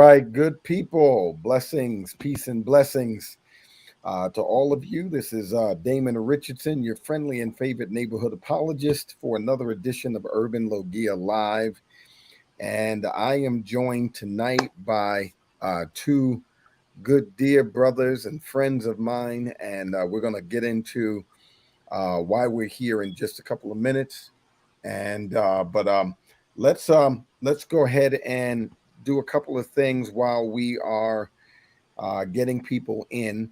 right, good people. Blessings, peace, and blessings to all of you. This is Damon Richardson, your friendly and favorite neighborhood apologist, for another edition of Urban Logia Live. And I am joined tonight by two good, dear brothers and friends of mine. And we're going to get into why we're here in just a couple of minutes. And let's go ahead and do a couple of things while we are getting people in.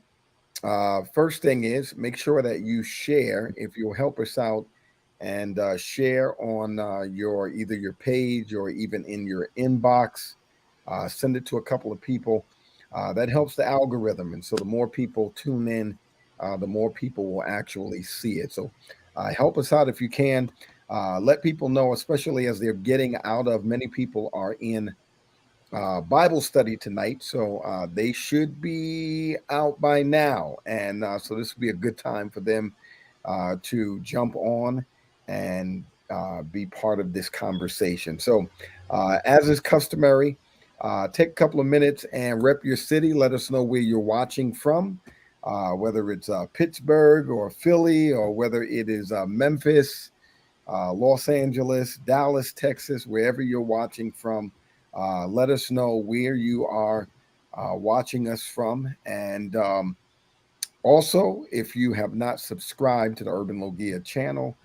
First thing is make sure that you share. If you'll help us out and share on your either your page or even in your inbox, send it to a couple of people. That helps the algorithm, and so the more people tune in, the more people will actually see it. So help us out if you can. Let people know, especially as they're getting out of. Many people are in Bible study tonight, so they should be out by now, and so this will be a good time for them to jump on and be part of this conversation. So, as is customary, take a couple of minutes and rep your city. Let us know where you're watching from, whether it's Pittsburgh or Philly, or whether it is Memphis, Los Angeles, Dallas, Texas, wherever you're watching from. Let us know where you are watching us from. And also, if you have not subscribed to the Urban Logia channel,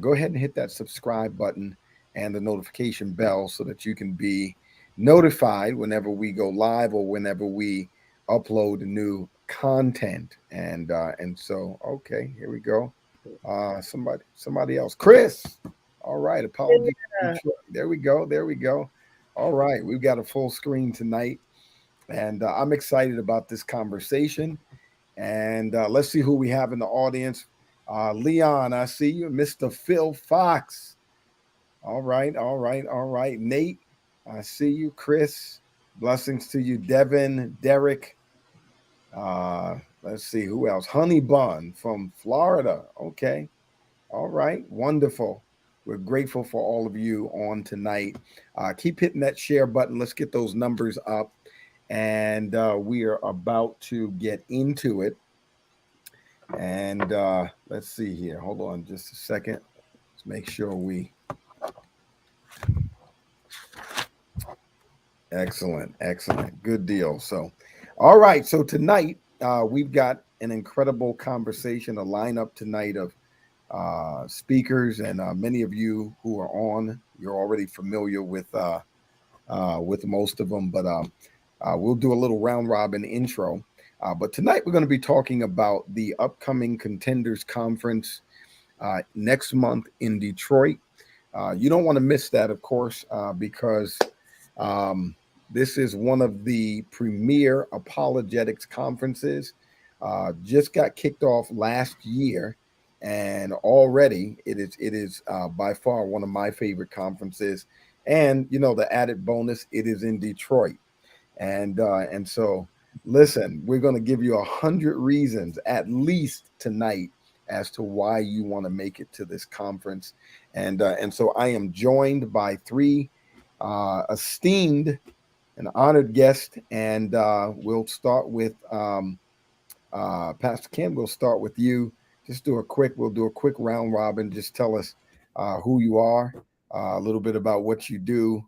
go ahead and hit that subscribe button and the notification bell so that you can be notified whenever we go live or whenever we upload new content. And so, okay, here we go. Somebody else. Chris. All right. Apologies. Yeah. There we go. There we go. All right. We've got a full screen tonight. And I'm excited about this conversation. And let's see who we have in the audience. Leon, I see you. Mr. Phil Fox. All right. All right. All right. Nate, I see you. Chris, blessings to you. Devin, Derek. Let's see who else. Honey Bun from Florida. Okay. All right. Wonderful. We're grateful for all of you on tonight. Keep hitting that share button. Let's get those numbers up. And we are about to get into it. And let's see here. Hold on just a second. Let's make sure we. Excellent. Excellent. Good deal. So, all right. So tonight, we've got an incredible conversation, a lineup tonight of speakers, and many of you who are on, you're already familiar with most of them, but we'll do a little round robin intro. But tonight we're going to be talking about the upcoming Contenders Conference next month in Detroit. You don't want to miss that, of course, because this is one of the premier apologetics conferences. Just got kicked off last year. And already it is by far one of my favorite conferences. And you know, the added bonus, it is in Detroit. And so listen, we're going to give you 100 reasons at least tonight as to why you want to make it to this conference. And so I am joined by three esteemed and honored guests, and we'll start with Pastor Ken. We'll start with you. We'll do a quick round robin. Just tell us who you are, a little bit about what you do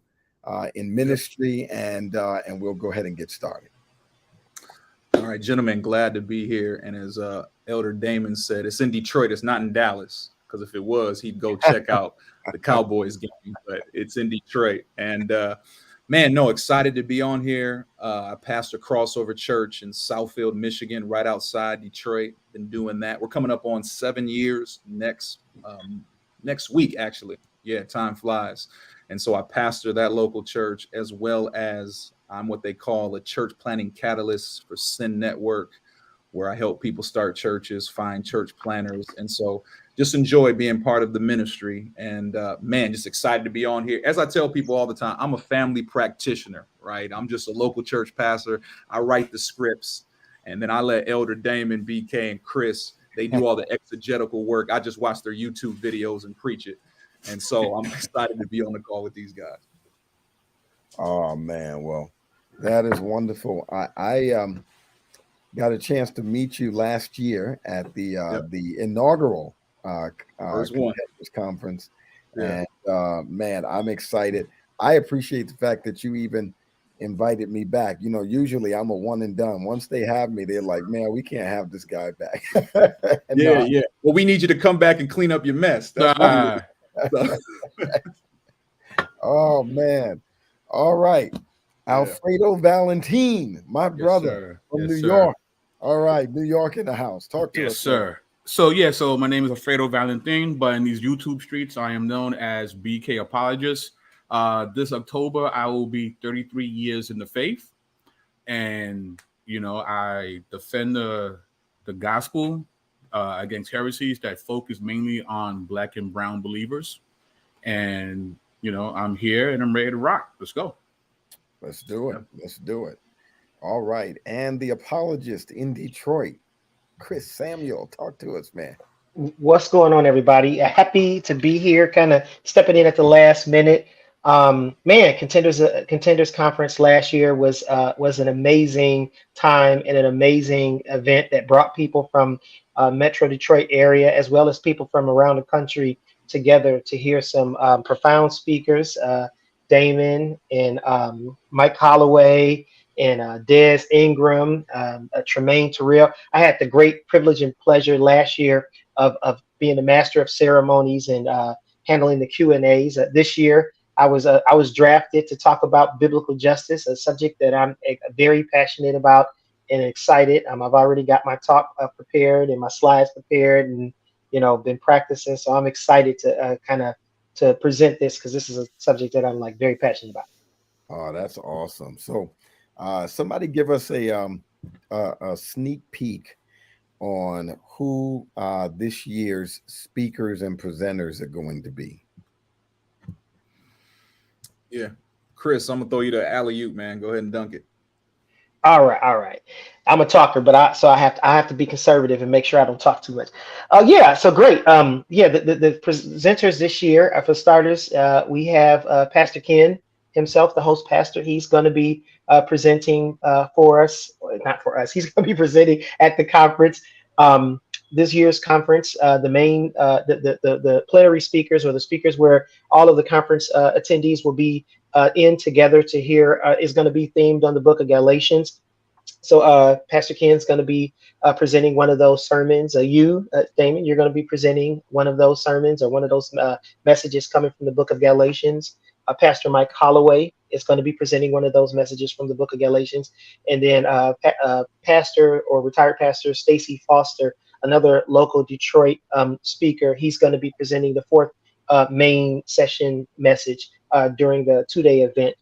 in ministry, and we'll go ahead and get started. All right, gentlemen, glad to be here. And as Elder Damon said, it's in Detroit. It's not in Dallas, because if it was, he'd go check out the Cowboys game. But it's in Detroit. And man, no, excited to be on here. I pastor Crossover Church in Southfield, Michigan, right outside Detroit. Been doing that. We're coming up on 7 years next week, actually. Yeah, time flies. And so I pastor that local church, as well as I'm what they call a church planting catalyst for Sin Network, where I help people start churches, find church planners. And so just enjoy being part of the ministry. And man, just excited to be on here. As I tell people all the time, I'm a family practitioner, right? I'm just a local church pastor. I write the scripts, and then I let Elder Damon, BK, and Chris, they do all the exegetical work. I just watch their YouTube videos and preach it. And so I'm excited to be on the call with these guys. Oh man, well, That is wonderful. I got a chance to meet you last year at Yep. the inaugural First one. Contenders conference, Yeah. and man, I'm excited. I appreciate the fact that you even invited me back. You know, usually I'm a one and done. Once they have me, they're like, "Man, we can't have this guy back." Yeah, No. yeah. Well, we need you to come back and clean up your mess. That's what we Ah, so, Oh man. All right. yeah. Alfredo Valentin, my yes, brother sir. from Yes, New sir. York. All right, New York in the house. Talk to Yes, us, man. sir. So yeah, so my name is Alfredo Valentin, but in these YouTube streets, I am known as BK Apologist. This October, I will be 33 years in the faith, and I defend the gospel against heresies that focus mainly on Black and Brown believers. And I'm here and I'm ready to rock. Let's go. Let's do it. Yep. Let's do it. All right. And the apologist in Detroit, Chris Samuel. Talk to us, man. What's going on, everybody? Happy to be here, kind of stepping in at the last minute. Man, Contenders conference last year was an amazing time and an amazing event that brought people from Metro Detroit area as well as people from around the country together to hear some profound speakers, Damon and Mike Holloway and Des Ingram, Tremaine Terrell. I had the great privilege and pleasure last year of being the master of ceremonies and handling the Q&As. This year, I was drafted to talk about biblical justice, a subject that I'm very passionate about and excited. I've already got my talk prepared and my slides prepared, and been practicing. So I'm excited to to present this because this is a subject that I'm like very passionate about. Oh, that's awesome. So, somebody give us a sneak peek on who this year's speakers and presenters are going to be. Yeah. Chris, I'm gonna throw you the alley oop, man. Go ahead and dunk it. All right, all right. I'm a talker, but I have to be conservative and make sure I don't talk too much. Yeah, so great. Yeah, the presenters this year, for starters, we have Pastor Ken himself, the host pastor. He's going to be presenting for us, or not for us. He's going to be presenting at the conference. This year's conference, the main the plenary speakers or the speakers where all of the conference attendees will be in together to hear is going to be themed on the book of Galatians. So Pastor Ken's going to be presenting one of those sermons. Damon, you're going to be presenting one of those sermons or one of those messages coming from the book of Galatians. Pastor Mike Holloway is going to be presenting one of those messages from the book of Galatians. And then Pastor or retired Pastor Stacy Foster, another local Detroit speaker, he's going to be presenting the fourth main session message during the 2-day event.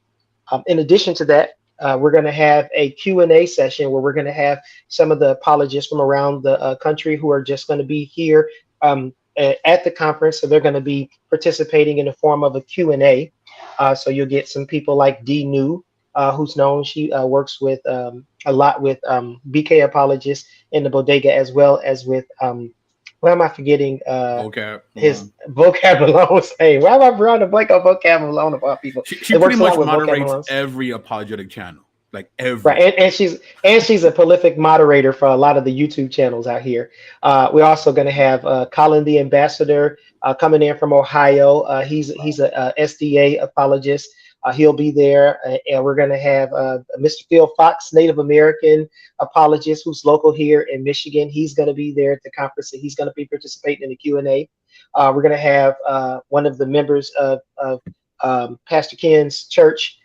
In addition to that, we're going to have a Q&A session where we're going to have some of the apologists from around the country who are just going to be here at the conference. So they're going to be participating in the form of a Q&A. So you'll get some people like Dee New, who's known. She works with a lot with BK apologists in the bodega, as well as with why am I forgetting Vocab his Malone. vocab Malone? Hey, why am I drawing a blank on vocab Malone of all people? She It pretty works a much lot with vocab moderates Malone. every apologetic channel, like Right, every. and she's a prolific moderator for a lot of the YouTube channels out here. We're also going to have Colin the Ambassador coming in from Ohio. He's a SDA apologist. He'll be there, and we're going to have Mr. Phil Fox, Native American apologist, who's local here in Michigan. He's going to be there at the conference, and he's going to be participating in the Q&A. We're going to have one of the members of Pastor Ken's church,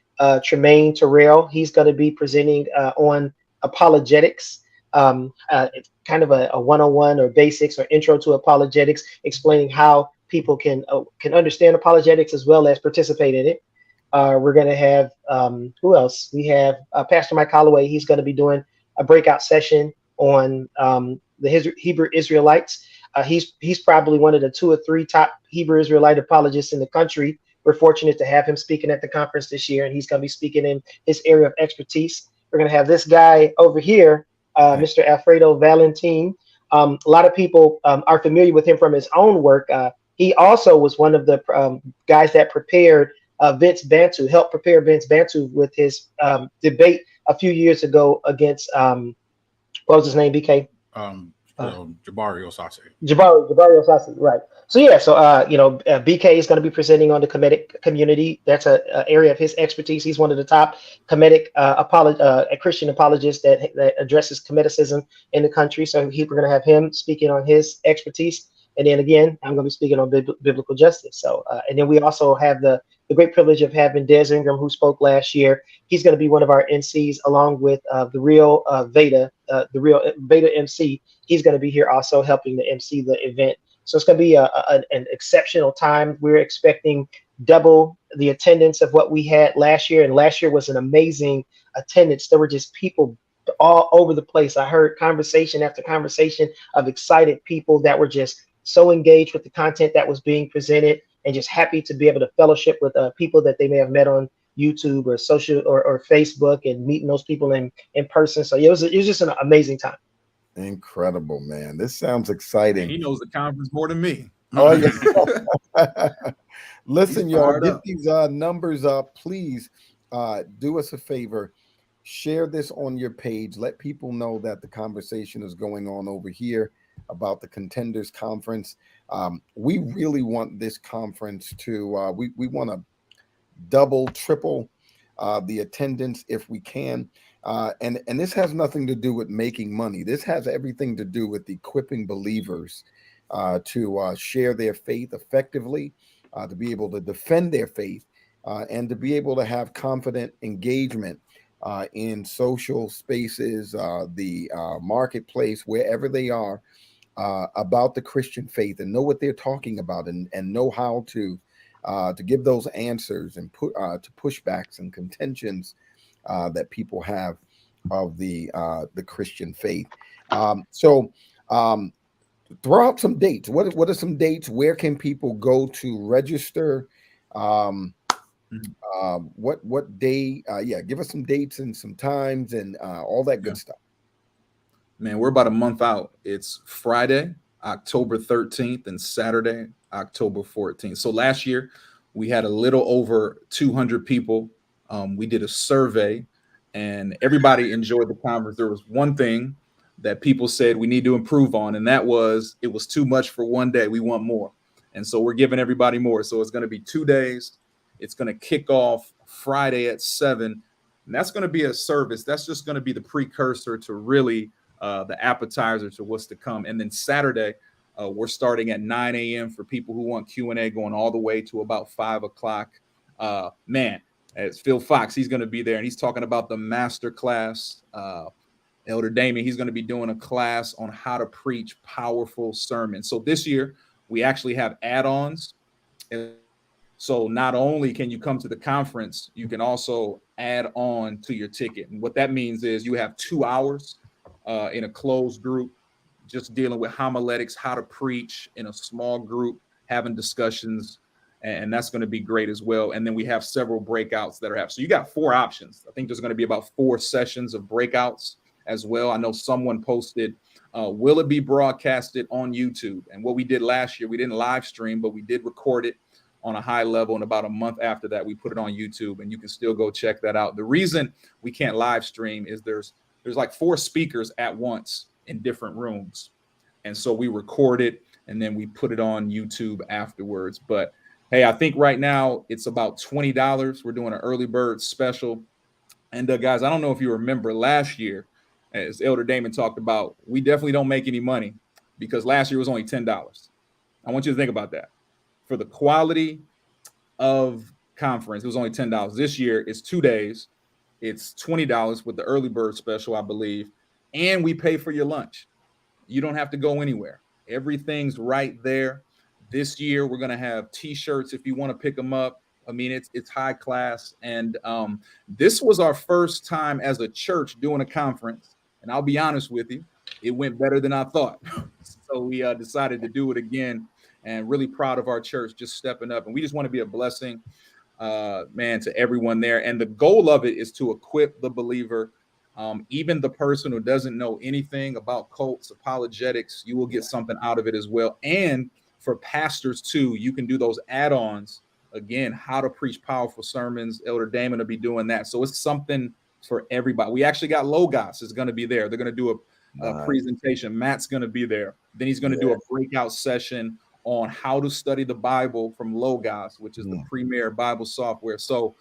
Tremaine Terrell. He's going to be presenting on apologetics. It's kind of a one-on-one or basics or intro to apologetics, explaining how people can understand apologetics as well as participate in it. We're going to have who else? We have Pastor Mike Holloway. He's going to be doing a breakout session on the Hebrew Israelites. He's probably one of the 2 or 3 top Hebrew Israelite apologists in the country. We're fortunate to have him speaking at the conference this year, and he's going to be speaking in his area of expertise. We're going to have this guy over here, Mr. Alfredo Valentin. A lot of people are familiar with him from his own work. He also was one of the guys that prepared Vince Bantu, helped prepare Vince Bantu with his debate a few years ago against what was his name, BK? Jabari Osase. Jabari Osasi, right. So yeah, so BK is going to be presenting on the Comedic community. That's a area of his expertise. He's one of the top Comedic Christian apologists that addresses Comedicism in the country. So we're going to have him speaking on his expertise. And then again, I'm going to be speaking on biblical justice. So and then we also have the great privilege of having Des Ingram, who spoke last year. He's going to be one of our NCs, along with the real the real Veda MC. He's going to be here also helping to MC the event. So it's going to be an exceptional time. We're expecting double the attendance of what we had last year. And last year was an amazing attendance. There were just people all over the place. I heard conversation after conversation of excited people that were just so engaged with the content that was being presented, and just happy to be able to fellowship with people that they may have met on YouTube or social or Facebook, and meeting those people in person. So it was just an amazing time. Incredible, man. This sounds exciting. He knows the conference more than me. Oh, yeah. Listen, y'all, get these numbers up. Please do us a favor. Share this on your page. Let people know that the conversation is going on over here about the Contenders Conference. We really want this conference to, we want to double, triple the attendance if we can. And this has nothing to do with making money. This has everything to do with equipping believers to share their faith effectively, to be able to defend their faith, and to be able to have confident engagement in social spaces, the marketplace, wherever they are, about the Christian faith, and know what they're talking about, and know how to give those answers and to pushbacks and contentions that people have of the Christian faith. So throw out some dates. What are some dates? Where can people go to register? What day? Give us some dates and some times and all that good stuff. Man, we're about a month out. It's Friday, October 13th, and Saturday, October 14th. So last year we had a little over 200 people. We did a survey, and everybody enjoyed the conference. There was one thing that people said we need to improve on, and that was it was too much for one day. We want more. And so we're giving everybody more. So it's going to be 2 days. It's going to kick off Friday at 7. And that's going to be a service. That's just going to be the precursor to really the appetizer to what's to come. And then Saturday, we're starting at 9 a.m. for people who want Q&A, going all the way to about 5 o'clock. It's Phil Fox. He's going to be there, and he's talking about the master class. Elder Damon, he's going to be doing a class on how to preach powerful sermons. So this year, we actually have add-ons. So not only can you come to the conference, you can also add on to your ticket. And what that means is you have 2 hours in a closed group, just dealing with homiletics, how to preach in a small group, having discussions, and that's going to be great as well. And then we have several breakouts that are happening. So you got 4 options. I think there's going to be about 4 sessions of breakouts as well. I know someone posted, will it be broadcasted on YouTube? And what we did last year, we didn't live stream, but we did record it on a high level. And about a month after that, we put it on YouTube, and you can still go check that out. The reason we can't live stream is there's like 4 speakers at once in different rooms. And so we record it, and then we put it on YouTube afterwards. But hey, I think right now it's about $20. We're doing an early bird special. And guys, I don't know if you remember last year, as Elder Damon talked about, we definitely don't make any money because last year was only $10. I want you to think about that. For the quality of conference, it was only $10. This year, it's 2 days. It's $20 with the early bird special, I believe. And we pay for your lunch. You don't have to go anywhere. Everything's right there. This year, we're going to have T-shirts if you want to pick them up. I mean, it's high class. And this was our first time as a church doing a conference. And I'll be honest with you, it went better than I thought. So we decided to do it again, and really proud of our church just stepping up. And we just want to be a blessing, to everyone there. And the goal of it is to equip the believer, even the person who doesn't know anything about cults, apologetics. You will get something out of it as well. And for pastors too, you can do those add-ons again, how to preach powerful sermons. Elder Damon will be doing that. So it's something for everybody. We actually got Logos is going to be there. They're going to do a presentation. Matt's going to be there. Then he's going to do a breakout session on how to study the Bible from Logos, which is the premier Bible software. So,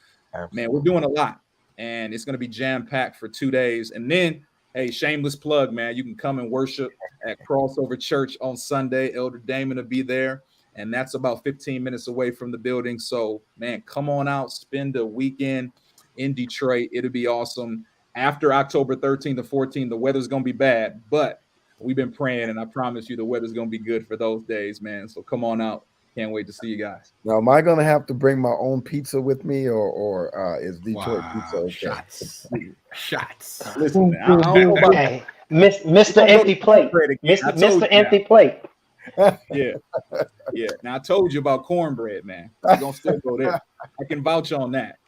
man, we're doing a lot, and it's going to be jam-packed for 2 days. And then, hey, shameless plug, man, you can come and worship at Crossover Church on Sunday. Elder Damon will be there, and that's about 15 minutes away from the building. So, man, come on out, spend a weekend in Detroit. It'll be awesome. After October 13th to 14th, the weather's going to be bad, but we've been praying, and I promise you the weather's going to be good for those days, man. So come on out. Can't wait to see you guys. Now, am I going to have to bring my own pizza with me, or is Detroit pizza okay? Shots. Listen, man, I don't know about Hey, Mr. Empty Plate. Mr. Empty Plate. Yeah. Now I told you about cornbread, man. We're gonna still go there. I can vouch on that.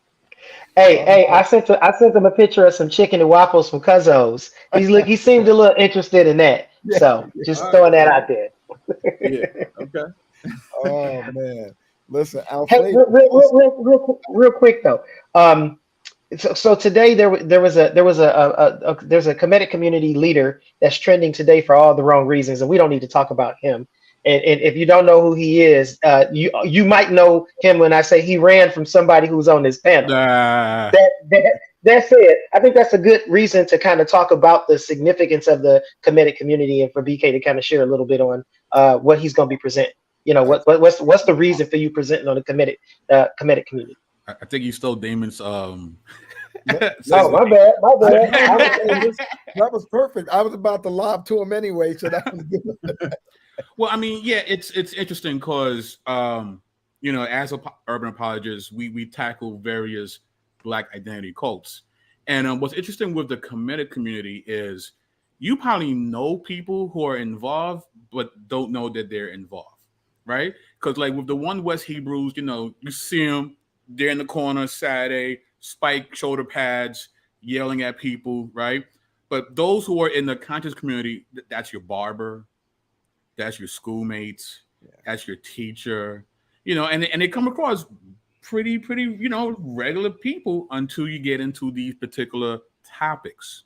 Hey, I sent him a picture of some chicken and waffles from Cuzzo's. He seemed a little interested in that. So just throwing that out there. Yeah. Okay. Oh man. Listen, Hey, real quick though. So today there's a Comedic community leader that's trending today for all the wrong reasons, and we don't need to talk about him. And if you don't know who he is, you might know him when I say he ran from somebody who's on this panel. That's it. I think that's a good reason to kind of talk about the significance of the Comedic community, and for BK to kind of share a little bit on what he's going to be presenting. You know, what's the reason for you presenting on the Comedic community? I think you stole Damon's. No, my bad. That was perfect. I was about to lob to him anyway, so that was good. Well, I mean, yeah, it's interesting because as urban apologists, we tackle various Black identity cults, and what's interesting with the Comedic community is you probably know people who are involved, but don't know that they're involved, right? Because like with the One West Hebrews, you see them. They're in the corner Saturday, spike shoulder pads, yelling at people, right? But those who are in the conscious community, that's your barber, that's your schoolmates, that's your teacher, and they come across pretty, regular people until you get into these particular topics,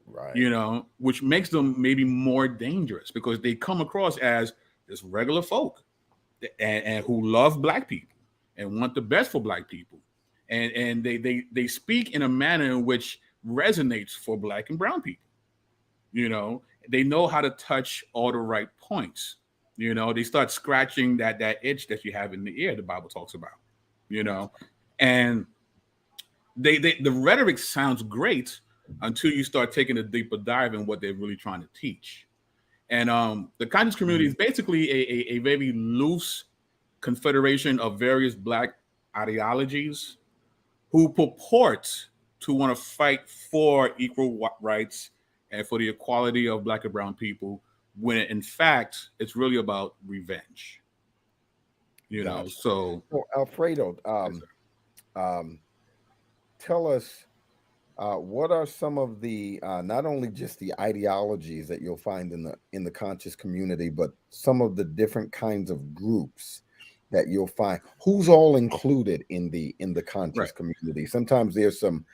right? Which makes them maybe more dangerous because they come across as just regular folk and who love Black people and want the best for Black people. And they speak in a manner in which resonates for Black and brown people. They know how to touch all the right points. They start scratching that itch that you have in the ear, the Bible talks about, and the rhetoric sounds great until you start taking a deeper dive in what they're really trying to teach. And the conscious community is basically a very loose confederation of various Black ideologies who purport to want to fight for equal rights and for the equality of Black and brown people, when in fact it's really about revenge. So Alfredo, tell us what are some of the not only just the ideologies that you'll find in the conscious community, but some of the different kinds of groups that you'll find. Who's all included in the conscious community? Sometimes there's some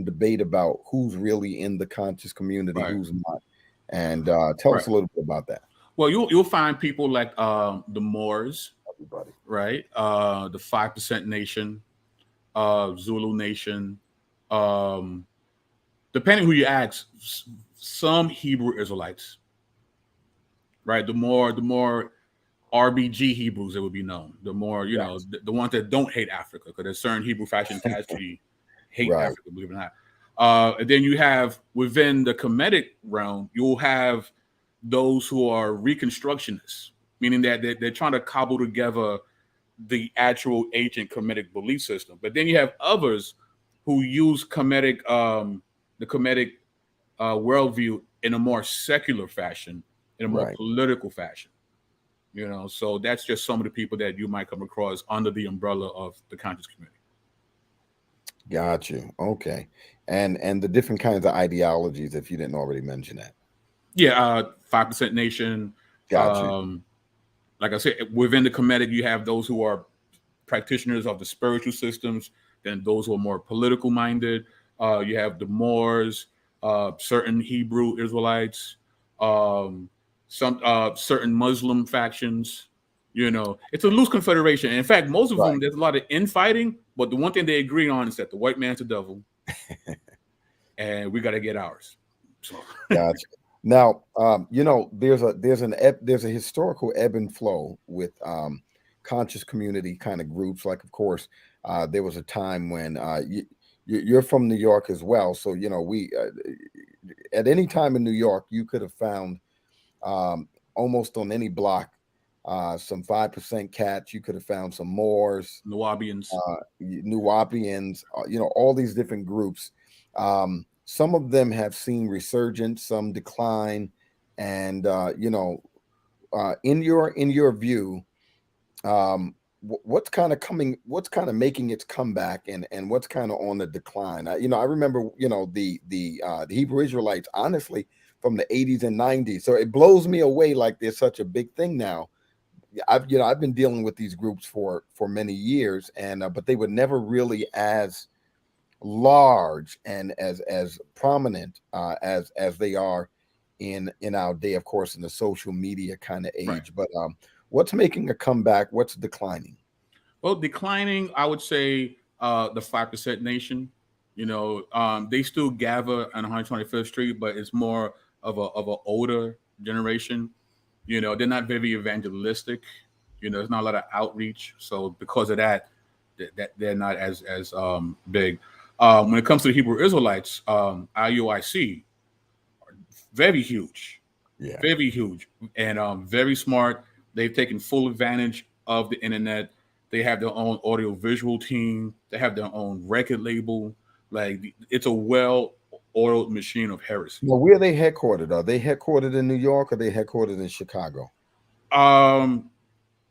debate about who's really in the conscious community, who's not. And tell us a little bit about that. Well, you'll find people like the Moors, everybody, right? The 5% Nation, Zulu Nation. Depending who you ask, some Hebrew Israelites, right? The more RBG Hebrews that would be known, the more the ones that don't hate Africa, because there's certain Hebrew factions that actually hate Africa, believe it or not. And then you have within the Comedic realm, you'll have those who are Reconstructionists, meaning that they're trying to cobble together the actual ancient Comedic belief system. But then you have others who use Comedic, the Comedic worldview in a more secular fashion, in a more political fashion. So that's just some of the people that you might come across under the umbrella of the conscious community. Got you. Okay. And the different kinds of ideologies, if you didn't already mention that. Yeah, 5% Nation. Got you. Like I said, within the Comedic, you have those who are practitioners of the spiritual systems, then those who are more political minded. You have the Moors, certain Hebrew Israelites, some certain Muslim factions. It's a loose confederation. And in fact, most of Right. them, there's a lot of infighting, but the one thing they agree on is that the white man's the devil, and we got to get ours. So. Gotcha. Now, there's a historical ebb and flow with conscious community kind of groups. Like, of course, there was a time when you're from New York as well, so we at any time in New York you could have found almost on any block some 5% cats. You could have found some Moors, Nubians, all these different groups. Some of them have seen resurgence, some decline, and in your view, what's kind of making its comeback, and what's kind of on the decline? I remember the Hebrew Israelites, honestly, from the 80s and 90s. So it blows me away, like there's such a big thing now. I've been dealing with these groups for many years, and but they were never really as large and as prominent as they are in our day, of course, in the social media kind of age. Right. But what's making a comeback? What's declining? Well, declining, I would say the 5% nation. They still gather on 125th Street, but it's more of a older generation. They're not very evangelistic. There's not a lot of outreach. So because of that they're not as big. When it comes to the Hebrew Israelites, IUIC, very huge, very huge, and very smart. They've taken full advantage of the internet. They have their own audio visual team. They have their own record label. Like, it's a well-oiled machine of heresy. Well, where are they headquartered? Are they headquartered in New York, or are they headquartered in Chicago?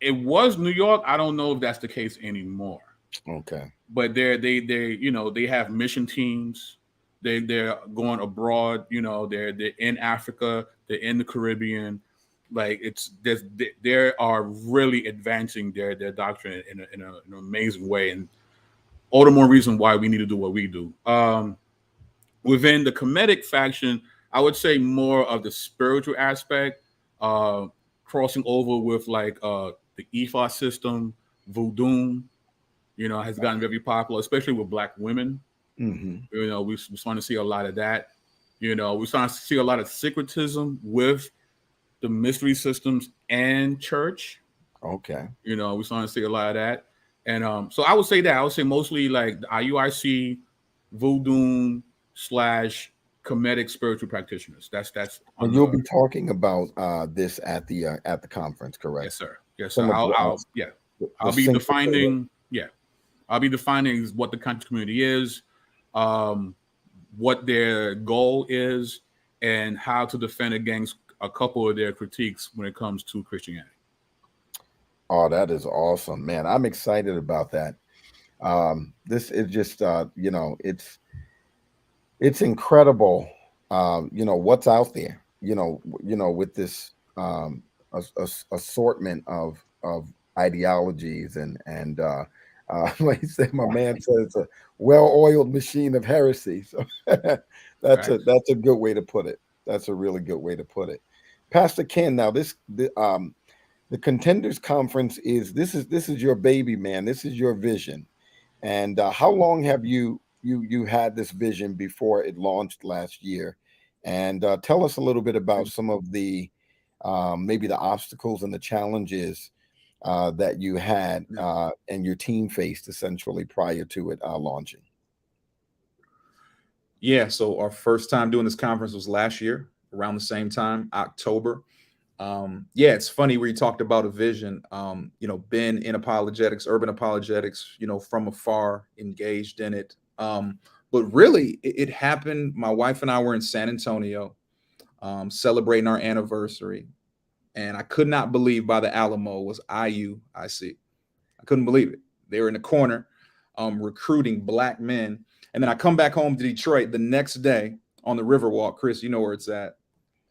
It was New York. I don't know if that's the case anymore. Okay. But they have mission teams. They're going abroad. They're in Africa. They're in the Caribbean. Like, they are really advancing their doctrine in an amazing way, and all the more reason why we need to do what we do. Within the Comedic faction, I would say more of the spiritual aspect, crossing over with like the Ifa system, voodoo. Has gotten very popular, especially with Black women. Mm-hmm. We're starting to see a lot of that. We're starting to see a lot of syncretism with the mystery systems and church. Okay. We're starting to see a lot of that. And so I would say mostly like the IUIC, voodoo / Comedic spiritual practitioners. That's. And you'll be talking about this at the conference, correct? Yes, sir. Yes, sir. I'll be defining. Yeah. I'll be defining what the conscious community is, what their goal is, and how to defend against a couple of their critiques when it comes to Christianity. Oh, that is awesome, man. I'm excited about that. This is just, it's incredible, what's out there, with this assortment of ideologies and like you said, my man said, it's a well-oiled machine of heresy. So that's a good way to put it. That's a really good way to put it. Pastor Ken, now the Contenders Conference is your baby, man. This is your vision. And how long have you had this vision before it launched last year? And tell us a little bit about some of the maybe the obstacles and the challenges that you had and your team faced essentially prior to it launching. Yeah, so our first time doing this conference was last year, around the same time, October. It's funny where you talked about a vision. Been in apologetics, urban apologetics, from afar, engaged in it. But really, it happened. My wife and I were in San Antonio celebrating our anniversary. And I could not believe by the Alamo was IUIC. I couldn't believe it. They were in the corner recruiting Black men. And then I come back home to Detroit the next day on the Riverwalk. Chris, you know where it's at.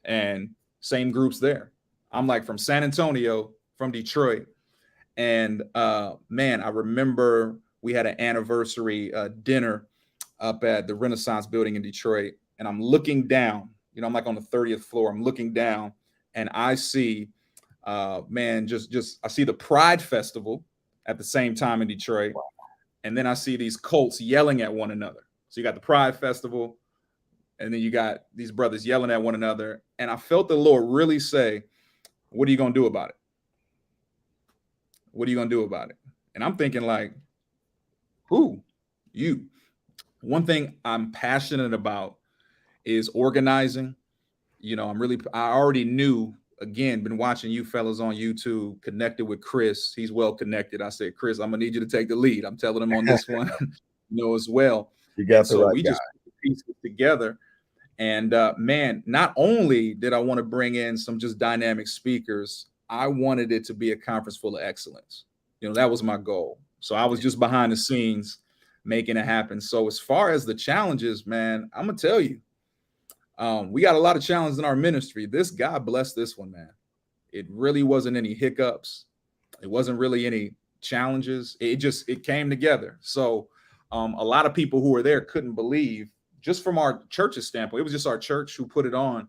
And same groups there. I'm like from San Antonio, from Detroit. And man, I remember we had an anniversary dinner up at the Renaissance building in Detroit. And I'm looking down, I'm like on the 30th floor. I'm looking down and I see, man, I see the Pride Festival at the same time in Detroit. And then I see these cults yelling at one another. So you got the Pride Festival, and then you got these brothers yelling at one another. And I felt the Lord really say, what are you going to do about it? What are you going to do about it? And I'm thinking like, who? You. One thing I'm passionate about is organizing. I already knew, again, been watching you fellas on YouTube, connected with Chris. He's well connected. I said, Chris, I'm going to need you to take the lead. I'm telling him on this one, as well. You got the right we guy. Just put the pieces together. And man, not only did I want to bring in some just dynamic speakers, I wanted it to be a conference full of excellence. That was my goal. So I was just behind the scenes making it happen. So as far as the challenges, man, I'm going to tell you, we got a lot of challenges in our ministry. God bless this one, man. It really wasn't any hiccups. It wasn't really any challenges. It came together. So a lot of people who were there couldn't believe, just from our church's standpoint, it was just our church who put it on,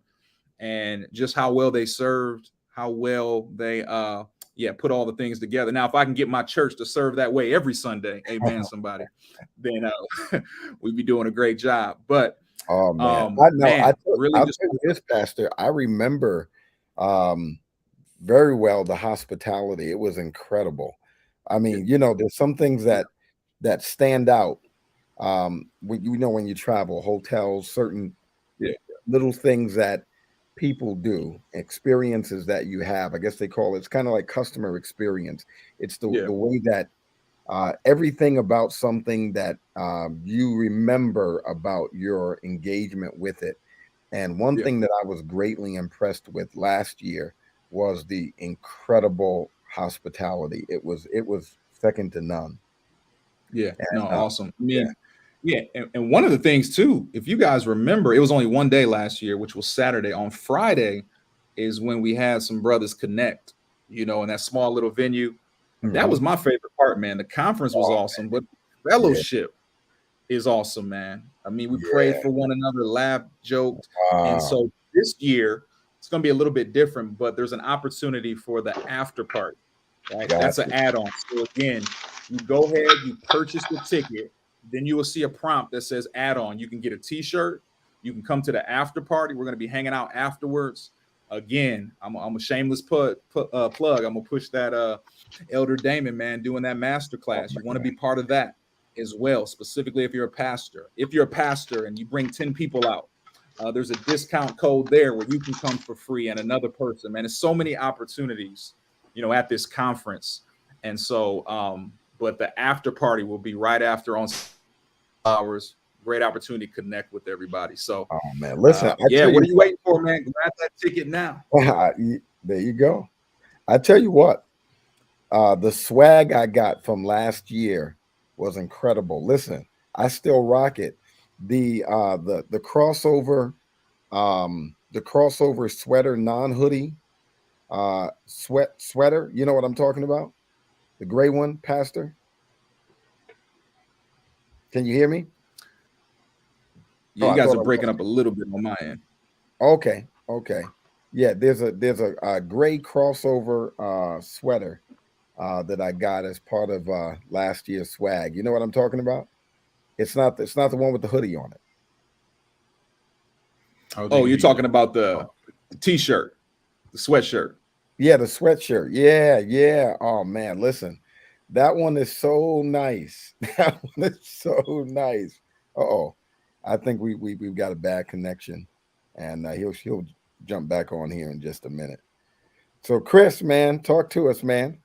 and just how well they served, how well they put all the things together. Now, if I can get my church to serve that way every Sunday, amen, somebody, then we'd be doing a great job. But oh man, I'll tell you this, Pastor. I remember very well the hospitality. It was incredible. I mean, there's some things that stand out. When you travel, hotels, certain little things that people do, experiences that you have. I guess they call it's kind of like customer experience. It's the way that everything about something that you remember about your engagement with it. And one thing that I was greatly impressed with last year was the incredible hospitality. It was second to none. Yeah, and, awesome. I mean, and one of the things too, if you guys remember, it was only one day last year, which was Saturday. On Friday is when we had some brothers connect, in that small little venue. Mm-hmm. That was my favorite part, man. The conference was awesome, but fellowship is awesome, man. I mean, we prayed for one another, laughed, joked. And so this year, it's going to be a little bit different, but there's an opportunity for the after party, right? That's an add-on. So again, you go ahead, you purchase the ticket, then you will see a prompt that says add-on. You can get a t-shirt. You can come to the after party. We're going to be hanging out afterwards. Again, I'm a shameless plug. I'm going to push that Elder Damon, man, doing that masterclass. You want to be part of that as well, specifically if you're a pastor. If you're a pastor and you bring 10 people out, there's a discount code there where you can come for free and another person. Man, there's so many opportunities, at this conference. And so, but the after party will be right after on hours. Great opportunity to connect with everybody. So, oh man, listen, what are you waiting for, man? Grab that ticket now. There you go. I tell you what, the swag I got from last year was incredible. Listen, I still rock it. The crossover, the crossover sweater, non-hoodie, sweater. You know what I'm talking about? The gray one, Pastor. Can you hear me? Yeah, you guys are breaking up a little bit on my end. Okay. Yeah, there's a gray crossover sweater that I got as part of last year's swag. You know what I'm talking about? It's not the one with the hoodie on it. Oh, you're talking about the t-shirt, the sweatshirt. Yeah, the sweatshirt. Yeah. Oh man, listen, that one is so nice. That one is so nice. Uh-oh. I think we've got a bad connection, and he'll jump back on here in just a minute. So, Chris, man, talk to us, man.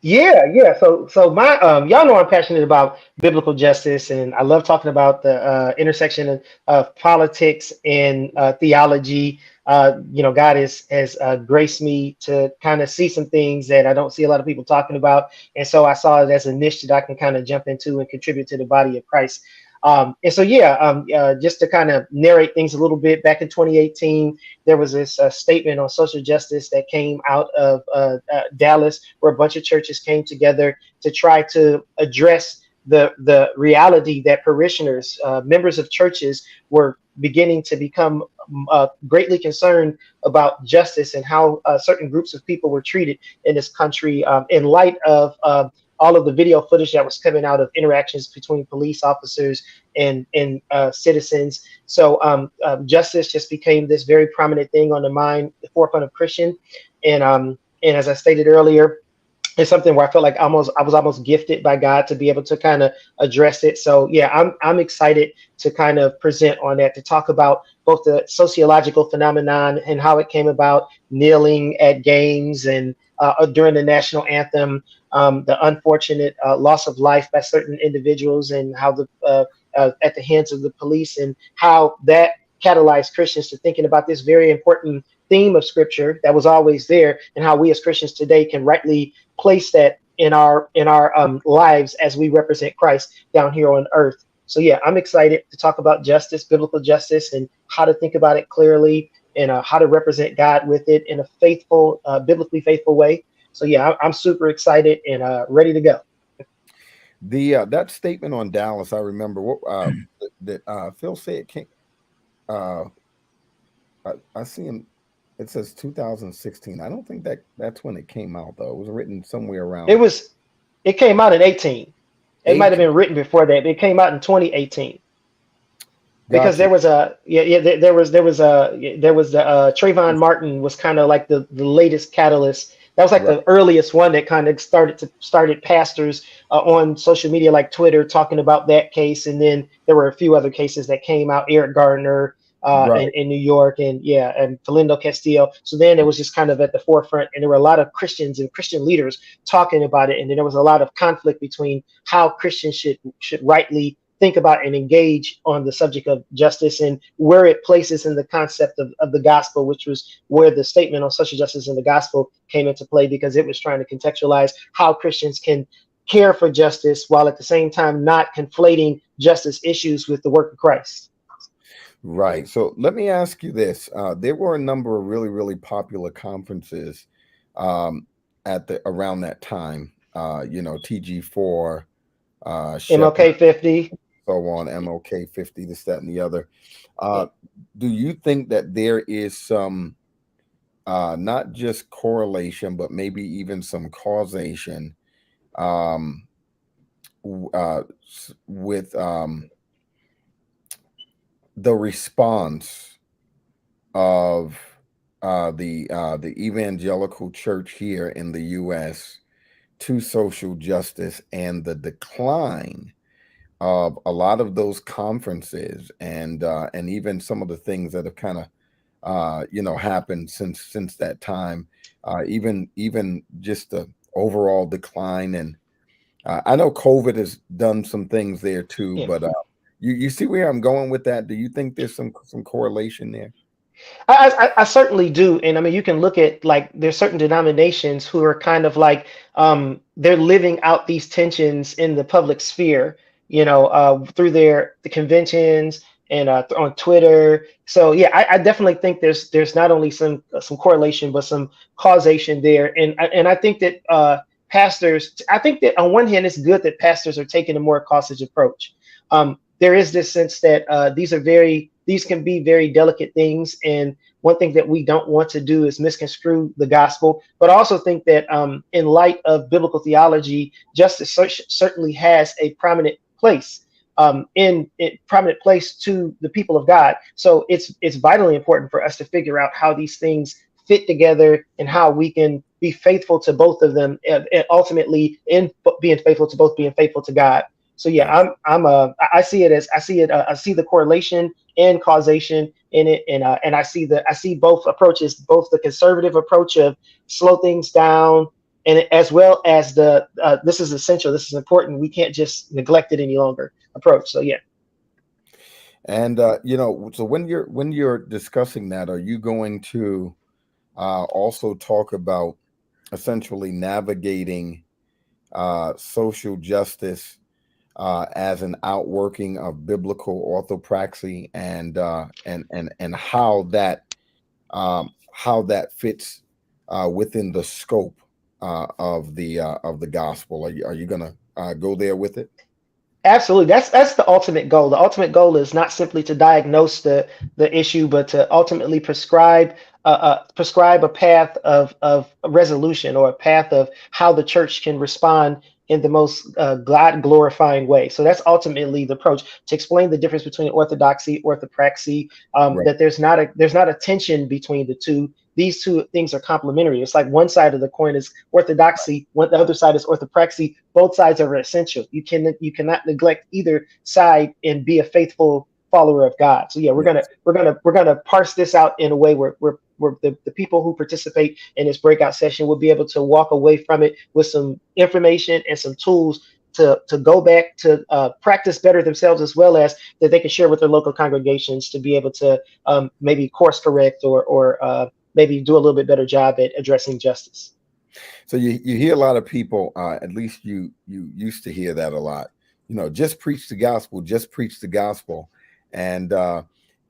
Yeah. So my y'all know I'm passionate about biblical justice, and I love talking about the intersection of politics and theology. God has graced me to kind of see some things that I don't see a lot of people talking about, and so I saw it as a niche that I can kind of jump into and contribute to the body of Christ. And so, yeah, just to kind of narrate things a little bit, back in 2018, there was this statement on social justice that came out of Dallas, where a bunch of churches came together to try to address the reality that parishioners, members of churches, were beginning to become greatly concerned about justice and how certain groups of people were treated in this country, in light of all of the video footage that was coming out of interactions between police officers and citizens. So justice just became this very prominent thing on the forefront of Christian. And as I stated earlier, it's something where I felt like I was almost gifted by God to be able to kind of address it. So yeah, I'm excited to kind of present on that, to talk about both the sociological phenomenon and how it came about, kneeling at games and during the national anthem, the unfortunate loss of life by certain individuals, and how at the hands of the police, and how that catalyzed Christians to thinking about this very important theme of Scripture that was always there, and how we as Christians today can rightly place that in our lives as we represent Christ down here on earth. So yeah, I'm excited to talk about justice, biblical justice, and how to think about it clearly, and how to represent God with it in a faithful, biblically faithful way. So yeah, I'm super excited and ready to go. That statement on Dallas, I remember what that Phil said. I see him. It says 2016. I don't think that's when it came out, though. It was written somewhere around. It came out in 18. It might have been written before that, but it came out in 2018. Because there was Trayvon Martin was kind of like the latest catalyst. That was like the earliest one that kind of started pastors on social media like Twitter talking about that case, and then there were a few other cases that came out. Eric Gardner in New York, and Philindo Castillo. So then it was just kind of at the forefront, and there were a lot of Christians and Christian leaders talking about it, and then there was a lot of conflict between how Christians should rightly think about and engage on the subject of justice, and where it places in the concept of the gospel, which was where the statement on social justice in the gospel came into play, because it was trying to contextualize how Christians can care for justice while at the same time not conflating justice issues with the work of Christ. Right. So let me ask you this. There were a number of really, really popular conferences around that time, TG4, MLK 50. So on, MLK 50, this, that, and the other. Do you think that there is some, not just correlation, but maybe even some causation with the response of the evangelical church here in the U.S. to social justice, and the decline of a lot of those conferences, and even some of the things that have kind of happened since that time, even just the overall decline. And I know COVID has done some things there too, but you see where I'm going with that? Do you think there's some correlation there? I certainly do. And I mean, you can look at, like, there's certain denominations who are kind of like, they're living out these tensions in the public sphere, through the conventions and on Twitter. So yeah, I definitely think there's not only some correlation, but some causation there. And I think that pastors, I think that on one hand, it's good that pastors are taking a more cautious approach. There is this sense that these can be very delicate things. And one thing that we don't want to do is misconstrue the gospel, but also think that in light of biblical theology, justice certainly has a prominent place, prominent place to the people of God. So it's vitally important for us to figure out how these things fit together, and how we can be faithful to both of them, and ultimately in being faithful to both, being faithful to God. So yeah, I see the correlation and causation in it, and I see both approaches, both the conservative approach of slow things down, and as well as the this is essential, this is important, we can't just neglect it any longer approach. So yeah. And so when you're discussing that, are you going to also talk about essentially navigating social justice as an outworking of biblical orthopraxy, and how that fits within the scope of the gospel. Are you gonna go there with it? Absolutely. That's the ultimate goal. The ultimate goal is not simply to diagnose the issue, but to ultimately prescribe a path of resolution, or a path of how the church can respond in the most God glorifying way. So that's ultimately the approach, to explain the difference between orthodoxy, orthopraxy, Right. that there's not a tension between the two. These two things are complementary. It's like one side of the coin is orthodoxy, the other side is orthopraxy. Both sides are essential. You cannot neglect either side and be a faithful follower of God. So yeah, we're Yes. gonna parse this out in a way where the people who participate in this breakout session will be able to walk away from it with some information and some tools to go back to practice better themselves, as well as that they can share with their local congregations to be able to maybe course correct, or maybe do a little bit better job at addressing justice. So you hear a lot of people, at least you used to hear that a lot. Just preach the gospel, just preach the gospel, and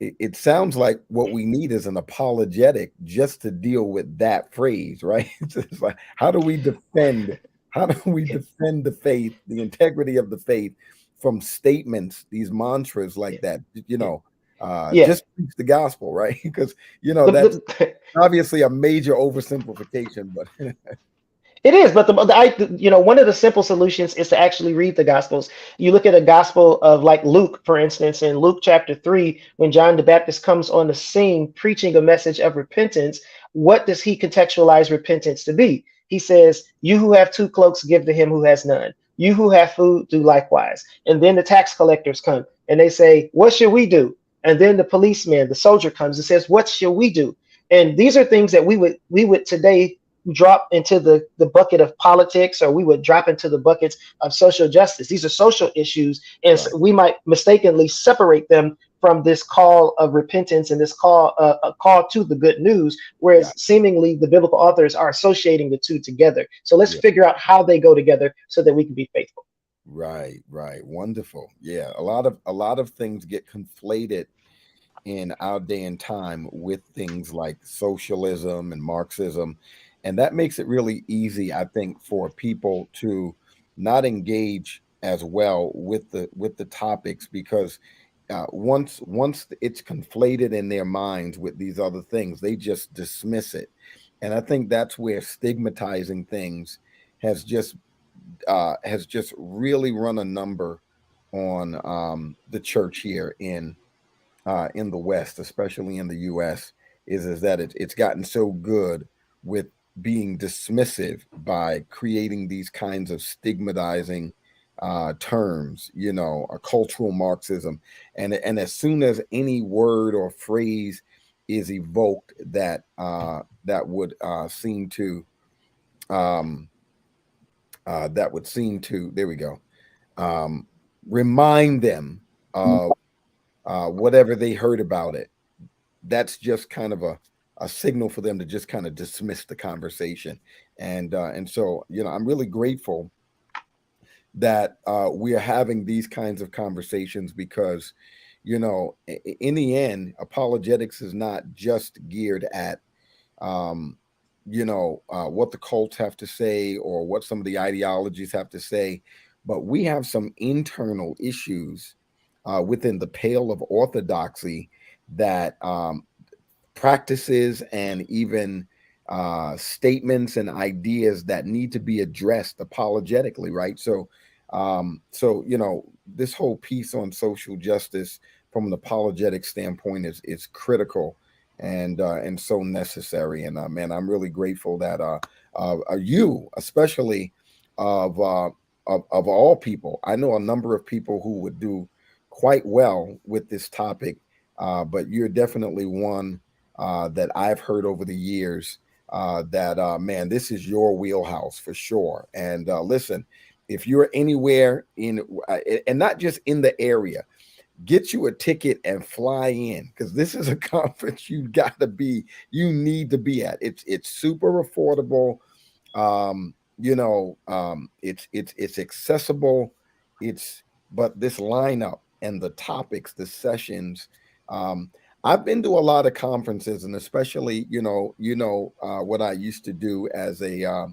it sounds like what we need is an apologetic just to deal with that phrase, right? It's like, how do we defend? How do we defend the faith, the integrity of the faith, from statements, these mantras like that? Yeah. Just preach the gospel, right? Because The, that's the, obviously a major oversimplification, but It is, but one of the simple solutions is to actually read the Gospels. You look at a Gospel of like Luke, for instance, in Luke chapter 3, when John the Baptist comes on the scene preaching a message of repentance, what does he contextualize repentance to be? He says, "You who have two cloaks, give to him who has none. You who have food, do likewise." And then the tax collectors come and they say, "What should we do?" And then the policeman, the soldier comes and says, "What shall we do?" And these are things that we would today drop into the bucket of politics, or we would drop into the buckets of social justice. These are social issues, and right, we might mistakenly separate them from this call of repentance and this call a call to the good news, yeah, whereas seemingly the biblical authors are associating the two together. So let's yeah. figure out how they go together so that we can be faithful. Right, right. Wonderful. Yeah, a lot of things get conflated in our day and time with things like socialism and Marxism, and that makes it really easy, I think, for people to not engage as well with the topics, because once it's conflated in their minds with these other things, they just dismiss it, and I think that's where stigmatizing things has just really run a number on the church here in the West, especially in the U.S., is that it's gotten so good with being dismissive by creating these kinds of stigmatizing terms, a cultural Marxism, and as soon as any word or phrase is evoked that would seem to um, there we go, um, remind them of whatever they heard about it. That's just kind of a signal for them to just kind of dismiss the conversation. And so, I'm really grateful that we are having these kinds of conversations, because, in the end, apologetics is not just geared at what the cults have to say or what some of the ideologies have to say, but we have some internal issues within the pale of orthodoxy that practices and even statements and ideas that need to be addressed apologetically, right? So this whole piece on social justice from an apologetic standpoint is critical and so necessary. And man, I'm really grateful that you, especially of, uh, of all people, I know a number of people who would do quite well with this topic, but you're definitely one that I've heard over the years that man, this is your wheelhouse for sure. And listen, if you're anywhere in and not just in the area, get you a ticket and fly in, because this is a conference you need to be at. It's super affordable. It's accessible. It's but this lineup and the topics, the sessions. I've been to a lot of conferences, and especially, what I used to do as a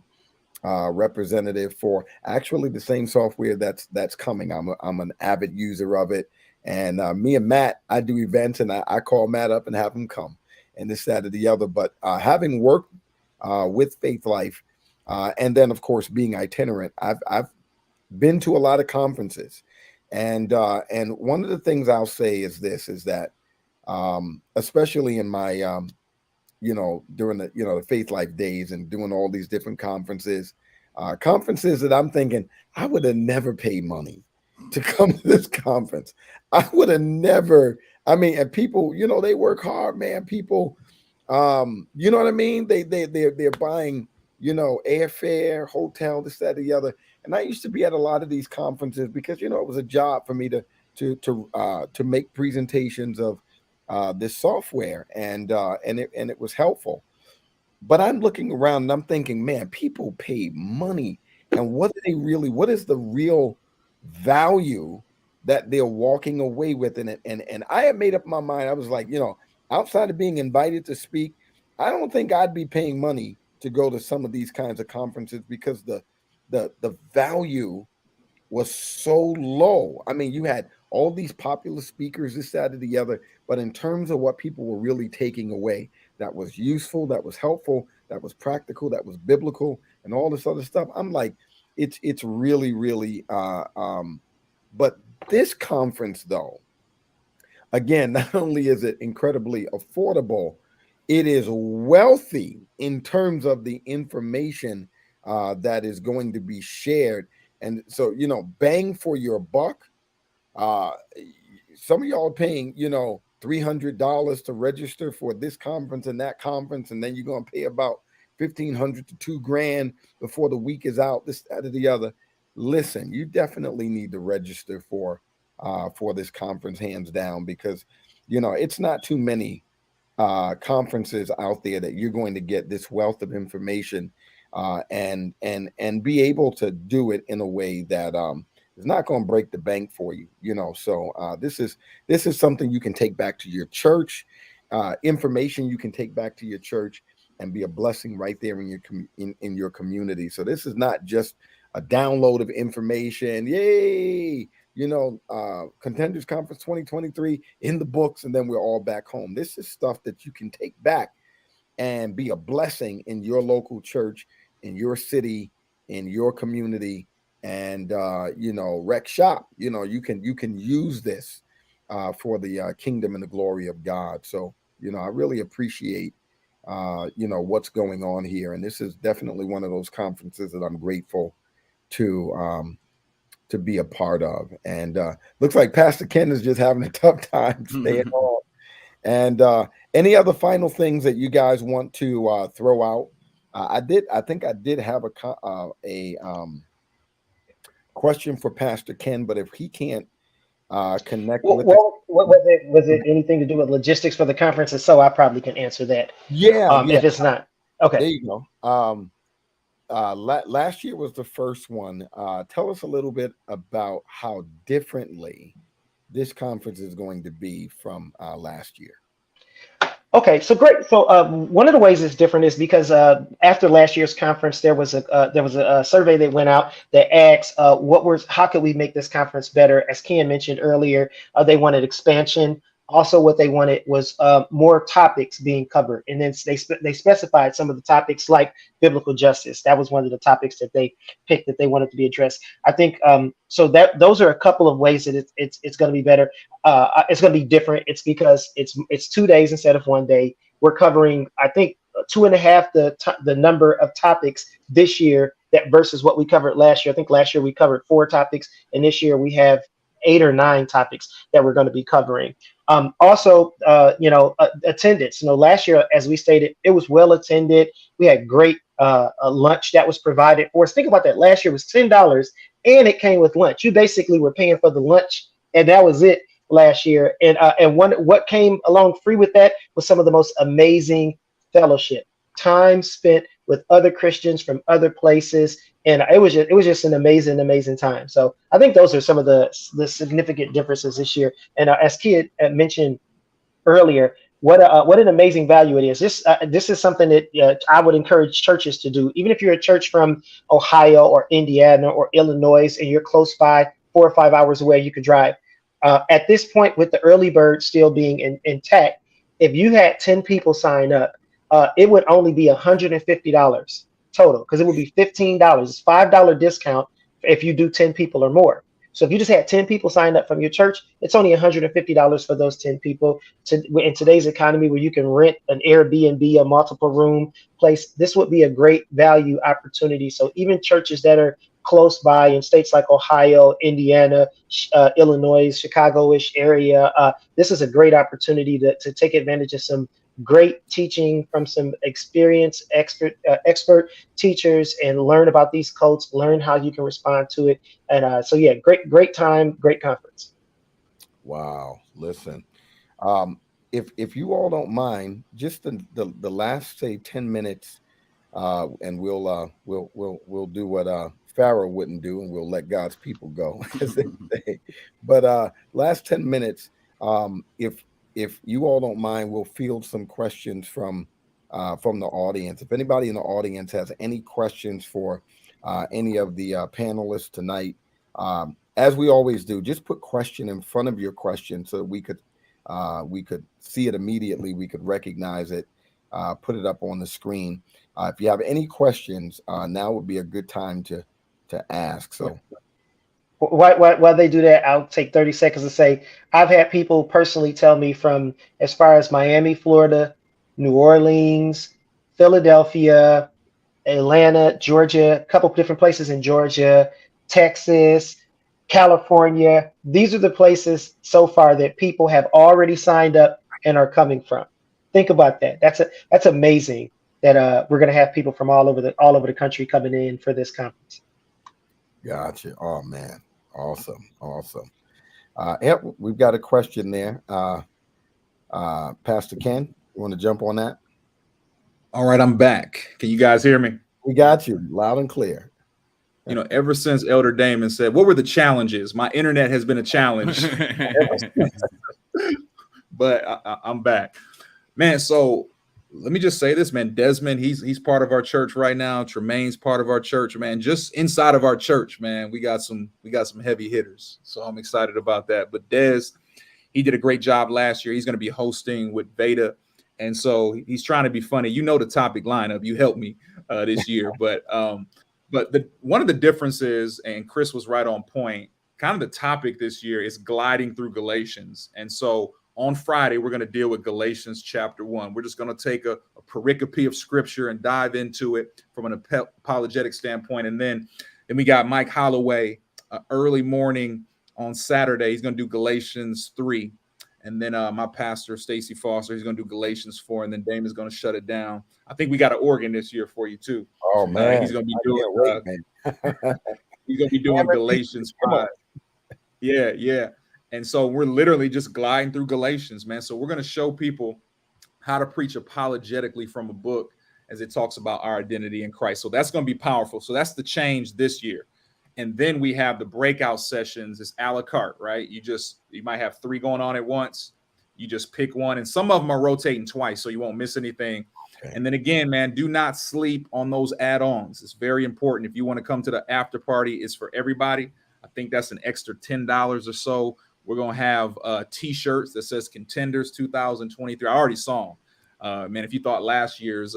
representative for actually the same software that's coming. I'm an avid user of it, and me and Matt, I do events, and I call Matt up and have him come, and this, that, or the other. But having worked with Faith Life, and then of course being itinerant, I've been to a lot of conferences, and one of the things I'll say is this: is that especially in my during the Faith Life days and doing all these different conferences that I'm thinking I would have never paid money to come to this conference. I would have never. I mean, and people, they work hard, man. People, you know what I mean? They're buying, airfare, hotel, this, that, the other. And I used to be at a lot of these conferences because, it was a job for me to make presentations of this software, and it was helpful. But I'm looking around and I'm thinking, man, people pay money, and what is the real value that they're walking away with in it? And I had made up my mind. I was like, outside of being invited to speak, I don't think I'd be paying money to go to some of these kinds of conferences, because the value was so low. I mean, you had all these popular speakers, this, that, or the other, but in terms of what people were really taking away, that was useful, that was helpful, that was practical, that was biblical, and all this other stuff, I'm like, it's really, really, but this conference, though, again, not only is it incredibly affordable, it is wealthy in terms of the information that is going to be shared. And so, bang for your buck. Some of y'all are paying, $300 to register for this conference and that conference, and then you're going to pay about $1,500 to $2,000 before the week is out, this, that, or the other. Listen, you definitely need to register for this conference, hands down, because, it's not too many conferences out there that you're going to get this wealth of information and be able to do it in a way that is not going to break the bank for you, So this is something you can take back to your church, information you can take back to your church and be a blessing right there in your community. So this is not just a download of information. Yay! Contenders Conference 2023 in the books, and then we're all back home. This is stuff that you can take back and be a blessing in your local church, in your city, in your community, and rec shop. You can use this for the kingdom and the glory of God. So I really appreciate what's going on here, and this is definitely one of those conferences that I'm grateful to be a part of. And looks like Pastor Ken is just having a tough time staying on. And any other final things that you guys want to throw out? I think I did have a question for Pastor Ken, but if he can't connect with what was it anything to do with logistics for the conference? And so I probably can answer that. Yeah. If it's not, okay. There you go. Last year was the first one. Tell us a little bit about how differently this conference is going to be from last year. Okay, so great. So one of the ways it's different is because after last year's conference, there was a survey that went out that asked how could we make this conference better? As Ken mentioned earlier, they wanted expansion. Also, what they wanted was more topics being covered, and then they specified some of the topics like biblical justice. That was one of the topics that they picked that they wanted to be addressed. I think so that those are a couple of ways that it's going to be better. It's going to be different. It's because it's 2 days instead of 1 day. We're covering, I think, 2.5 the number of topics this year that versus what we covered last year. I think last year we covered 4 topics, and this year we have 8 or 9 topics that we're going to be covering. Also, attendance. Last year, as we stated, it was well attended. We had great lunch that was provided for us. Think about that. Last year was $10, and it came with lunch. You basically were paying for the lunch, and that was it last year. And what came along free with that was some of the most amazing fellowship. time spent with other Christians from other places, and it was just an amazing time. So I think those are some of the significant differences this year. And as Kia had mentioned earlier, what an amazing value it is. This is something that I would encourage churches to do. Even if you're a church from Ohio or Indiana or Illinois and you're close by, 4 or 5 hours away, you could drive. At this point, with the early bird still being intact, if you had 10 people sign up, it would only be $150 total, because it would be $15. It's $5 discount if you do 10 people or more. So if you just had 10 people sign up from your church, it's only $150 for those 10 people. In today's economy, where you can rent an Airbnb, a multiple room place, this would be a great value opportunity. So even churches that are close by in states like Ohio, Indiana, Illinois, Chicago-ish area, this is a great opportunity to take advantage of some great teaching from some experienced expert teachers and learn about these codes, learn how you can respond to it. And so, yeah, great time, great conference. Wow. Listen, if you all don't mind, just the last, say, 10 minutes, and we'll do what Pharaoh wouldn't do, and we'll let God's people go, as they say. But last 10 minutes, if you all don't mind, we'll field some questions from the audience. If anybody in the audience has any questions for any of the panelists tonight, as we always do, just put question in front of your question so we could see it immediately. We could recognize it, put it up on the screen. If you have any questions, now would be a good time to ask. So while they do that, I'll take 30 seconds to say I've had people personally tell me from as far as Miami, Florida, New Orleans, Philadelphia, Atlanta, Georgia, a couple of different places in Georgia, Texas, California. These are the places so far that people have already signed up and are coming from. Think about that. That's amazing that we're going to have people from all over the country coming in for this conference. Gotcha. Oh man, awesome. Yep, we've got a question there. Pastor Ken, you want to jump on that? All right, I'm back. Can you guys hear me? We got you loud and clear. You know, ever since Elder Damon said, what were the challenges? My internet has been a challenge. But I'm back. Man, so let me just say this, man. Desmond, he's part of our church right now. Tremaine's part of our church, man. Just inside of our church, man, we got some heavy hitters. So I'm excited about that. But Des, he did a great job last year. He's going to be hosting with Veda. And so he's trying to be funny. You know the topic lineup. You helped me this year. But one of the differences, and Chris was right on point, kind of the topic this year is gliding through Galatians. And so on Friday, we're going to deal with Galatians chapter 1. We're just going to take a pericope of scripture and dive into it from an apologetic standpoint. And then we got Mike Holloway early morning on Saturday. He's going to do Galatians 3. And then my pastor, Stacy Foster, he's going to do Galatians 4. And then Damon's going to shut it down. I think we got an organ this year for you, too. Oh, man. He's going to be doing he's going to be doing Galatians 5. Yeah. And so we're literally just gliding through Galatians, man. So we're going to show people how to preach apologetically from a book as it talks about our identity in Christ. So that's going to be powerful. So that's the change this year. And then we have the breakout sessions. It's a la carte, right? You might have 3 going on at once. You just pick one. And some of them are rotating twice, so you won't miss anything. Okay. And then again, man, do not sleep on those add-ons. It's very important. If you want to come to the after party, it's for everybody. I think that's an extra $10 or so. We're going to have T-shirts that says Contenders 2023. I already saw them. Man, if you thought last year's